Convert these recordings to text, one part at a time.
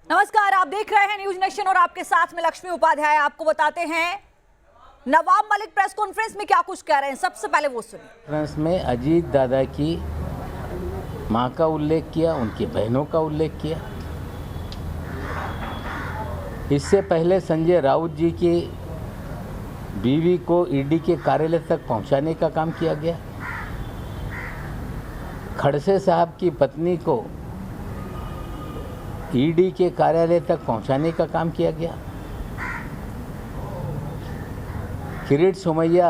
नमस्कार, आप देख रहे हैं न्यूज नेशन और आपके साथ में लक्ष्मी उपाध्याय। आपको बताते हैं नवाब मलिक प्रेस कॉन्फ्रेंस में क्या कुछ कह रहे हैं। सबसे पहले वो सुनिए। कॉन्फ्रेंस में अजीत दादा की मां का उल्लेख किया, उनकी बहनों का उल्लेख किया। इससे पहले संजय राउत जी की बीवी को ईडी के कार्यालय तक पहुंचाने का काम किया गया। खड़से साहब की पत्नी को ईडी के कार्यालय तक पहुंचाने का काम किया गया। किरीट सोमैया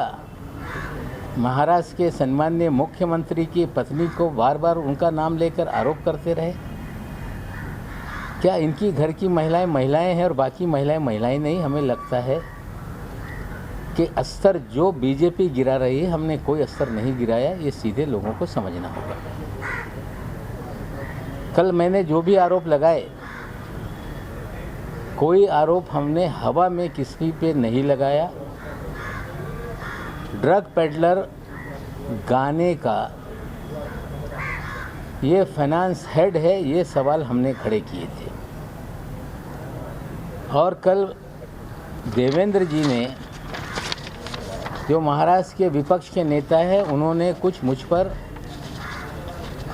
महाराष्ट्र के सम्माननीय मुख्यमंत्री की पत्नी को बार बार उनका नाम लेकर आरोप करते रहे। क्या इनकी घर की महिलाएं महिलाएं हैं और बाकी महिलाएं महिलाएं नहीं? हमें लगता है कि अस्तर जो बीजेपी गिरा रही है, हमने कोई अस्तर नहीं गिराया। ये सीधे लोगों को समझना होगा। कल मैंने जो भी आरोप लगाए, कोई आरोप हमने हवा में किसी पे नहीं लगाया। ड्रग पेडलर गाने का ये फाइनेंस हेड है, ये सवाल हमने खड़े किए थे। और कल देवेंद्र जी ने, जो महाराष्ट्र के विपक्ष के नेता हैं, उन्होंने कुछ मुझ पर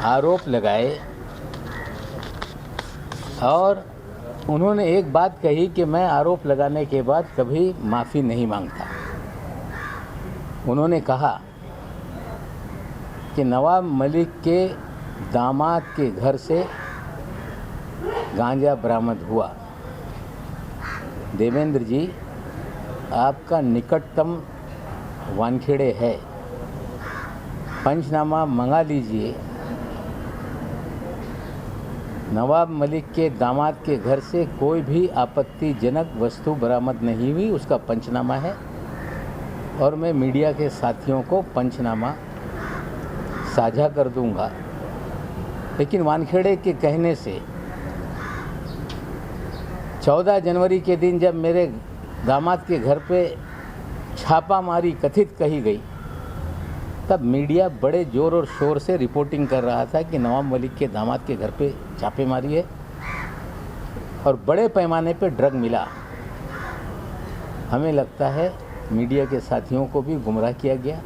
आरोप लगाए और उन्होंने एक बात कही कि मैं आरोप लगाने के बाद कभी माफ़ी नहीं मांगता। उन्होंने कहा कि नवाब मलिक के दामाद के घर से गांजा बरामद हुआ। देवेंद्र जी, आपका निकटतम वानखेड़े है, पंचनामा मंगा लीजिए। नवाब मलिक के दामाद के घर से कोई भी आपत्तिजनक वस्तु बरामद नहीं हुई, उसका पंचनामा है और मैं मीडिया के साथियों को पंचनामा साझा कर दूंगा। लेकिन वानखेड़े के कहने से 14 जनवरी के दिन जब मेरे दामाद के घर पे छापामारी कथित कही गई, तब मीडिया बड़े जोर और शोर से रिपोर्टिंग कर रहा था कि नवाब मलिक के दामाद के घर पे छापेमारी है और बड़े पैमाने पे ड्रग मिला। हमें लगता है मीडिया के साथियों को भी गुमराह किया गया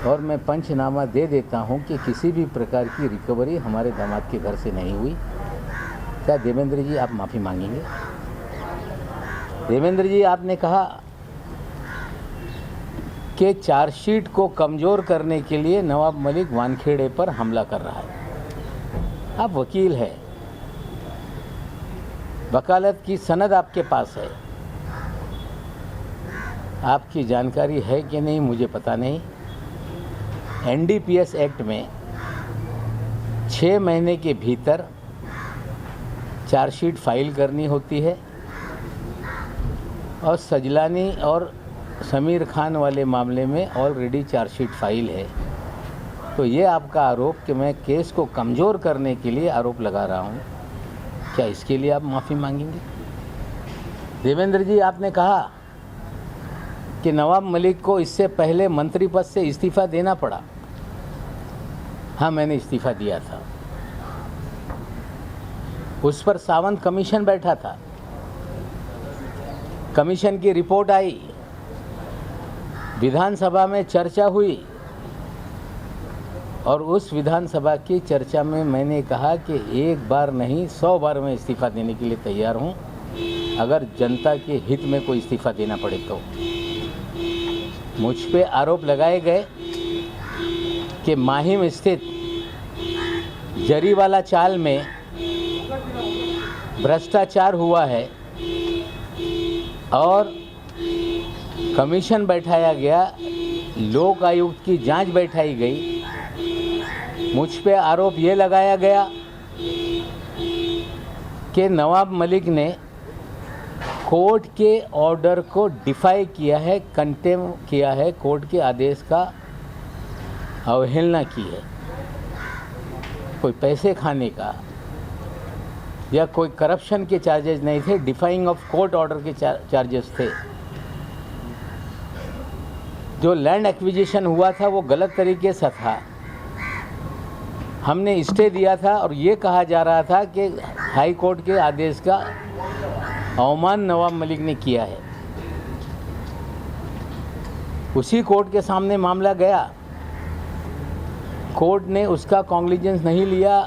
और मैं पंचनामा दे देता हूं कि किसी भी प्रकार की रिकवरी हमारे दामाद के घर से नहीं हुई। क्या देवेंद्र जी आप माफ़ी मांगेंगे? देवेंद्र जी, आपने कहा कि चार्जशीट को कमज़ोर करने के लिए नवाब मलिक वानखेड़े पर हमला कर रहा है। आप वकील हैं, वकालत की सनद आपके पास है। आपकी जानकारी है कि नहीं मुझे पता नहीं। एनडीपीएस एक्ट में 6 महीने के भीतर चार्जशीट फाइल करनी होती है और सजलानी और समीर खान वाले मामले में ऑलरेडी चार्जशीट फाइल है। तो ये आपका आरोप कि मैं केस को कमज़ोर करने के लिए आरोप लगा रहा हूँ, क्या इसके लिए आप माफ़ी मांगेंगे? देवेंद्र जी, आपने कहा कि नवाब मलिक को इससे पहले मंत्री पद से इस्तीफ़ा देना पड़ा। हाँ, मैंने इस्तीफ़ा दिया था। उस पर सावंत कमीशन बैठा था, कमीशन की रिपोर्ट आई, विधानसभा में चर्चा हुई और उस विधानसभा की चर्चा में मैंने कहा कि एक बार नहीं 100 बार मैं इस्तीफ़ा देने के लिए तैयार हूं, अगर जनता के हित में कोई इस्तीफ़ा देना पड़े तो। मुझ पे आरोप लगाए गए कि माहिम स्थित जरीवाला चाल में भ्रष्टाचार हुआ है और कमीशन बैठाया गया, लोक आयुक्त की जांच बैठाई गई। मुझ पे आरोप ये लगाया गया कि नवाब मलिक ने कोर्ट के ऑर्डर को डिफाई किया है, कंटेम किया है, कोर्ट के आदेश का अवहेलना की है। कोई पैसे खाने का या कोई करप्शन के चार्जेस नहीं थे, डिफाइंग ऑफ कोर्ट ऑर्डर के चार्जेस थे। जो लैंड एक्विजिशन हुआ था वो गलत तरीके से था। हमने स्टे दिया था और ये कहा जा रहा था कि हाई कोर्ट के आदेश का अवमान नवाब मलिक ने किया है। उसी कोर्ट के सामने मामला गया, कोर्ट ने उसका कॉन्ग्लिजेंस नहीं लिया।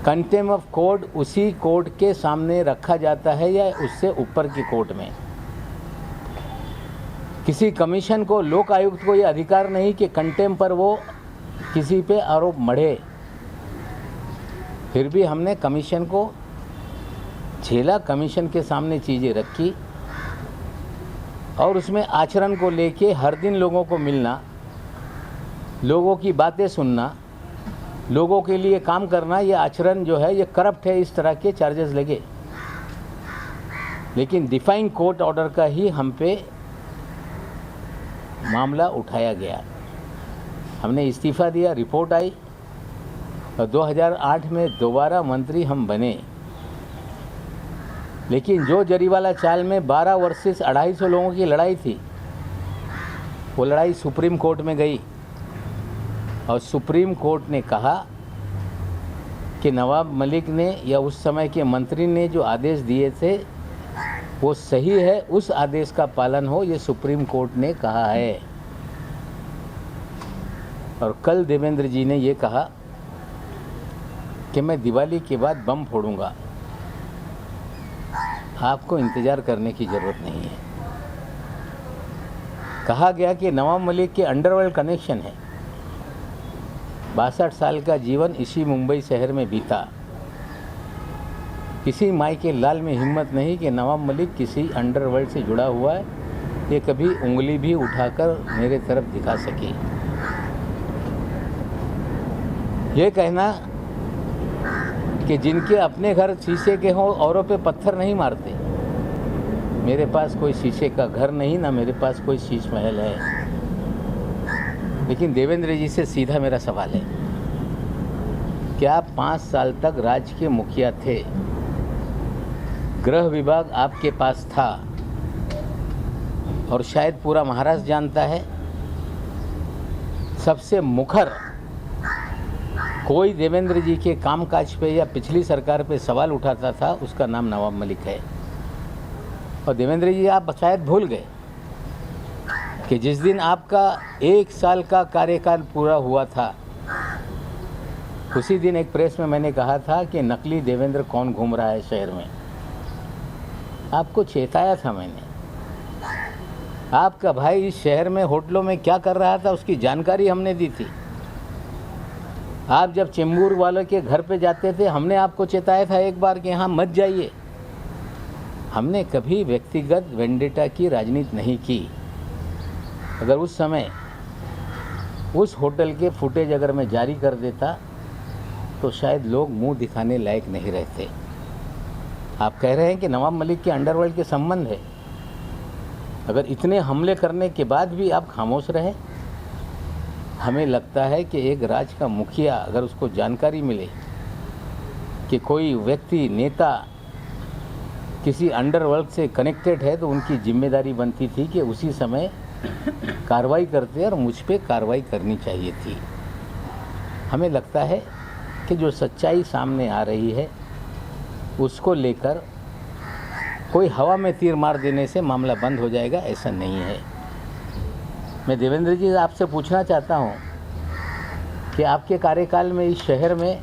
कंटेम्प्ट ऑफ कोर्ट उसी कोर्ट के सामने रखा जाता है या उससे ऊपर की कोर्ट में। किसी कमीशन को, लोक आयुक्त को ये अधिकार नहीं कि कंटेम्प्ट पर वो किसी पे आरोप मढ़े। फिर भी हमने कमीशन को झेला, कमीशन के सामने चीज़ें रखी और उसमें आचरण को लेके हर दिन लोगों को मिलना, लोगों की बातें सुनना, लोगों के लिए काम करना, ये आचरण जो है ये करप्ट है, इस तरह के चार्जेस लगे। लेकिन डिफाइंग कोर्ट ऑर्डर का ही हम पे मामला उठाया गया। हमने इस्तीफ़ा दिया, रिपोर्ट आई और 2008 में दोबारा मंत्री हम बने। लेकिन जो जरीवाला चाल में 12 वर्सेस 250 लोगों की लड़ाई थी, वो लड़ाई सुप्रीम कोर्ट में गई और सुप्रीम कोर्ट ने कहा कि नवाब मलिक ने या उस समय के मंत्री ने जो आदेश दिए थे वो सही है, उस आदेश का पालन हो, ये सुप्रीम कोर्ट ने कहा है। और कल देवेंद्र जी ने ये कहा कि मैं दिवाली के बाद बम फोड़ूंगा, आपको इंतज़ार करने की ज़रूरत नहीं है। कहा गया कि नवाब मलिक के अंडरवर्ल्ड कनेक्शन है। 62 साल का जीवन इसी मुंबई शहर में बीता। किसी माई के लाल में हिम्मत नहीं कि नवाब मलिक किसी अंडरवर्ल्ड से जुड़ा हुआ है, ये कभी उंगली भी उठाकर मेरे तरफ दिखा सके। ये कहना कि जिनके अपने घर शीशे के हों औरों पे पत्थर नहीं मारते। मेरे पास कोई शीशे का घर नहीं, ना मेरे पास कोई शीश महल है। लेकिन देवेंद्र जी से सीधा मेरा सवाल है कि आप 5 साल तक राज्य के मुखिया थे, गृह विभाग आपके पास था और शायद पूरा महाराष्ट्र जानता है, सबसे मुखर कोई देवेंद्र जी के कामकाज पे या पिछली सरकार पे सवाल उठाता था, उसका नाम नवाब मलिक है। और देवेंद्र जी आप शायद भूल गए कि जिस दिन आपका 1 साल का कार्यकाल पूरा हुआ था, उसी दिन एक प्रेस में मैंने कहा था कि नकली देवेंद्र कौन घूम रहा है शहर में। आपको चेताया था मैंने। आपका भाई इस शहर में होटलों में क्या कर रहा था उसकी जानकारी हमने दी थी। आप जब चेंबूर वालों के घर पे जाते थे, हमने आपको चेताया था एक बार कि यहाँ मत जाइए। हमने कभी व्यक्तिगत वेंडेटा की राजनीति नहीं की। अगर उस समय उस होटल के फुटेज अगर मैं जारी कर देता तो शायद लोग मुंह दिखाने लायक नहीं रहते। आप कह रहे हैं कि नवाब मलिक के अंडरवर्ल्ड के संबंध है। अगर इतने हमले करने के बाद भी आप खामोश रहे, हमें लगता है कि एक राज्य का मुखिया अगर उसको जानकारी मिले कि कोई व्यक्ति, नेता किसी अंडरवर्ल्ड से कनेक्टेड है, तो उनकी जिम्मेदारी बनती थी कि उसी समय कार्रवाई करते और मुझ पे कार्रवाई करनी चाहिए थी। हमें लगता है कि जो सच्चाई सामने आ रही है उसको लेकर कोई हवा में तीर मार देने से मामला बंद हो जाएगा, ऐसा नहीं है। मैं देवेंद्र जी आपसे पूछना चाहता हूँ कि आपके कार्यकाल में इस शहर में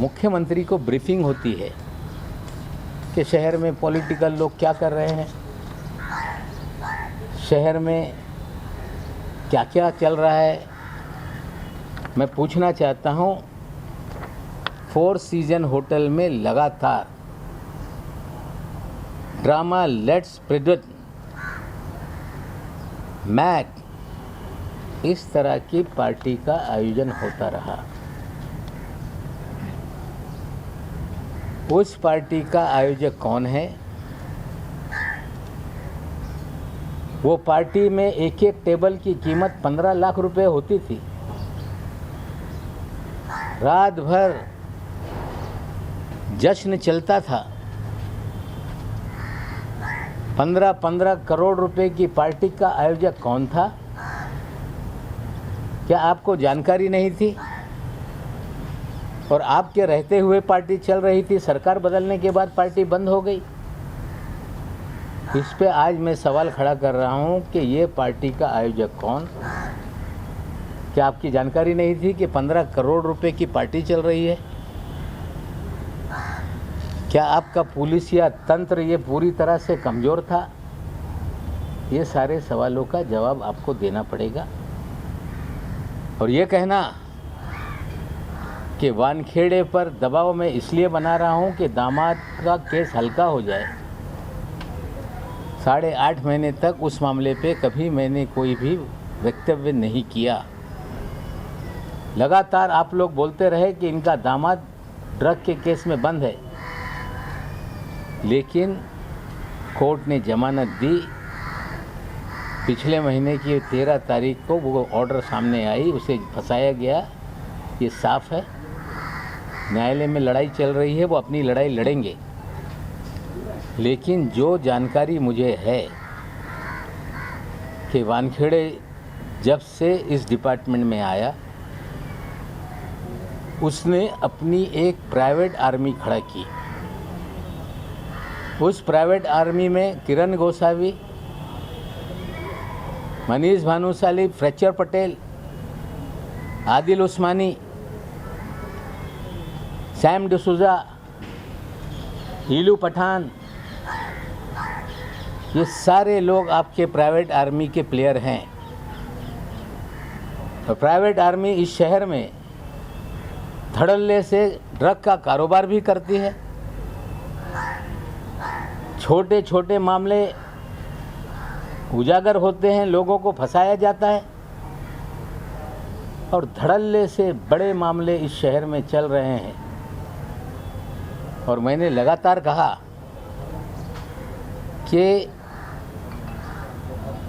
मुख्यमंत्री को ब्रीफिंग होती है कि शहर में पॉलिटिकल लोग क्या कर रहे हैं, शहर में क्या क्या चल रहा है। मैं पूछना चाहता हूँ, 4 सीजन होटल में लगातार ड्रामा लेट्स प्रिडिक्ट मैक इस तरह की पार्टी का आयोजन होता रहा। उस पार्टी का आयोजक कौन है? वो पार्टी में एक एक टेबल की कीमत 15 लाख रुपए होती थी। रात भर जश्न चलता था। 15-15 करोड़ रुपए की पार्टी का आयोजक कौन था? क्या आपको जानकारी नहीं थी? और आपके रहते हुए पार्टी चल रही थी, सरकार बदलने के बाद पार्टी बंद हो गई। इस पे आज मैं सवाल खड़ा कर रहा हूं कि ये पार्टी का आयोजक कौन? क्या आपकी जानकारी नहीं थी कि 15 करोड़ रुपए की पार्टी चल रही है? क्या आपका पुलिस या तंत्र ये पूरी तरह से कमज़ोर था? ये सारे सवालों का जवाब आपको देना पड़ेगा। और ये कहना कि वानखेड़े पर दबाव मैं इसलिए बना रहा हूं कि दामाद का केस हल्का हो जाए, 8.5 महीने तक उस मामले पे कभी मैंने कोई भी वक्तव्य नहीं किया। लगातार आप लोग बोलते रहे कि इनका दामाद ड्रग के केस में बंद है, लेकिन कोर्ट ने जमानत दी। पिछले महीने की 13 तारीख को वो ऑर्डर सामने आई, उसे फंसाया गया, ये साफ है। न्यायालय में लड़ाई चल रही है, वो अपनी लड़ाई लड़ेंगे। लेकिन जो जानकारी मुझे है कि वानखेड़े जब से इस डिपार्टमेंट में आया, उसने अपनी एक प्राइवेट आर्मी खड़ा की। उस प्राइवेट आर्मी में किरण गोसावी, मनीष भानुशाली, फ्रेक्चर पटेल, आदिल उस्मानी, सैम डिसूजा, हीलू पठान, ये सारे लोग आपके प्राइवेट आर्मी के प्लेयर हैं। तो प्राइवेट आर्मी इस शहर में धड़ल्ले से ड्रग का कारोबार भी करती है। छोटे छोटे मामले उजागर होते हैं, लोगों को फंसाया जाता है, और धड़ल्ले से बड़े मामले इस शहर में चल रहे हैं। और मैंने लगातार कहा कि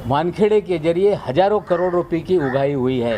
वानखेड़े के जरिए हजारों करोड़ रुपए की उगाही हुई है।